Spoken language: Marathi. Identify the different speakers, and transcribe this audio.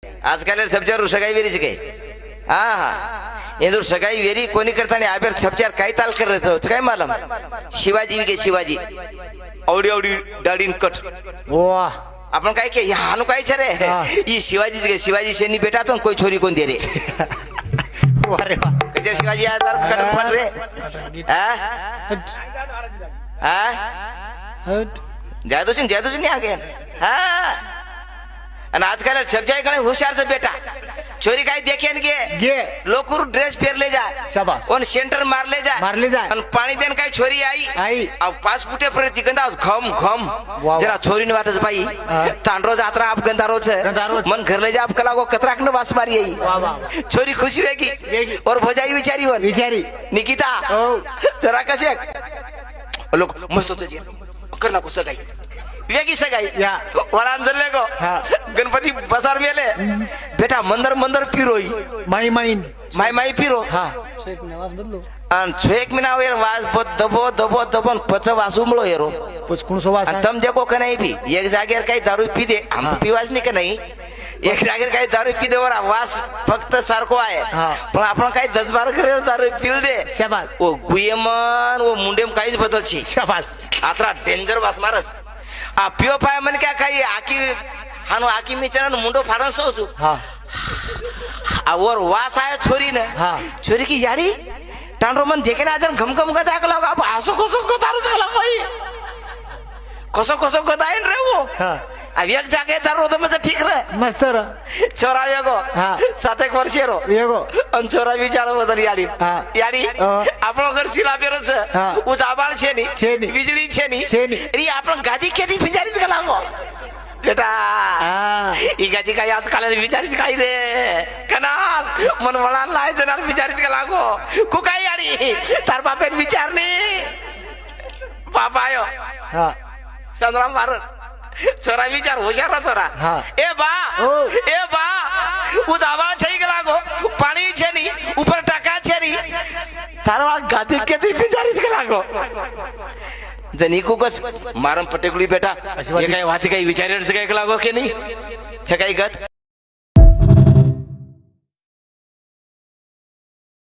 Speaker 1: आजकाल सबच्यावर सगाई वेरीच काय हा हा इंदूर सगाई वेरी कोणी करता नाही आबेर सबच्यावर काय ताल करत होत काय मालम शिवाजी के शिवाजी औडी औडी दाढीन कट
Speaker 2: वाह
Speaker 1: आपण काय के हानु काय छे रे ये शिवाजी के शिवाजी शेनी बेटा तो कोई छोरी कोण दे रे
Speaker 2: अरे वाह
Speaker 1: कजर शिवाजी आधार कट पड रे जादू नहीं आ गए हाँ અને આજકાલ સબજાય ગણે હોશિયાર છે બેટા छोरी काय देखे न
Speaker 2: गे
Speaker 1: लोकुर ड्रेस पहन ले जा
Speaker 2: शाबाश
Speaker 1: और सेंटर मार ले जा और पानी देन काय छोरी आई अब पास फुटे पर तिगंदा घम घम जरा छोरी ने वाटस भाई तांडरो जात्रा आप गंदारो छे मन घर ले जा आप कला को कतराक न वास मारी आई
Speaker 2: वाह वाह
Speaker 1: छोरी खुशी होगी और भोजाई विचारी निकिता जरा कसे लोग मस्त होते करना को सगाई वेगी सगाई
Speaker 2: या
Speaker 1: वळान जल्ले को गणपती बसार मेले बेटा मंदर मंदर पिरोई
Speaker 2: माई माइन
Speaker 1: माई माई पिरो
Speaker 2: हाँ
Speaker 1: आणि छेक मिना वेर वास दबो दबो दबन पच वासू मळो येरो
Speaker 2: कुछ कौन सो वास
Speaker 1: तुम देखो का नहीं भी एक जागेर काही दारू पी दे हम तो पीवाच नहीं का नहीं एक जागेर काही दारू पी दे वर वास फक्त सारखो आहे पण आपण काही 10-12 करे दारू पिल दे
Speaker 2: शाबाश
Speaker 1: ओ गुयमन ओ मुंडेम काहीच बदलची
Speaker 2: शाबाश
Speaker 1: आत्रा डेंजर वास मारस आ पिओ पाय मन क्या काही आकी हानो आकी मिचन मुंडो फाडन सोचू
Speaker 2: हां
Speaker 1: आ और वास आया छोरी ने
Speaker 2: हां
Speaker 1: छोरी की यारी टांडरो मन देखे ना जन घम घम गदा कला अब आसो कोसो को दारू चला भाई कोसो कोसो को दाइन रे वो
Speaker 2: हां
Speaker 1: अब एक जागे दारू तो मजे ठीक रे
Speaker 2: मस्त रे
Speaker 1: छोरा येगो
Speaker 2: हां
Speaker 1: 7 एक वर्ष रो
Speaker 2: येगो
Speaker 1: अन छोरा विचार बदल यारी
Speaker 2: हां
Speaker 1: यारी આપણો ઘર સિલા પેરો છે ઓ જાબાળ છે ની વીજળી છે ની રી આપણો ગાદી કેદી ફિજારી જ ગલાવો બેટા ઈ ગાદી કાઈ આજકાલ વિચારી જ કાઈ રે કનાલ મન વળાન લાય જનાર વિચારી જ ગલાગો કુકાઈ यारी તાર બાપે વિચાર ની બાપા આયો
Speaker 2: हां
Speaker 1: સંદરામ માર छोरा विचार होशियार छोरा ए बा उ जाबाळ छै गलागो पाणी છે ની ઉપર टाका છે ની તારો ગાદી કેદી વિચારી જ ગલાગो जनी कुकस मारम पटेकुली बेटा ये काय वाती काय विचारेर से काय लागो के नहीं छकाई गत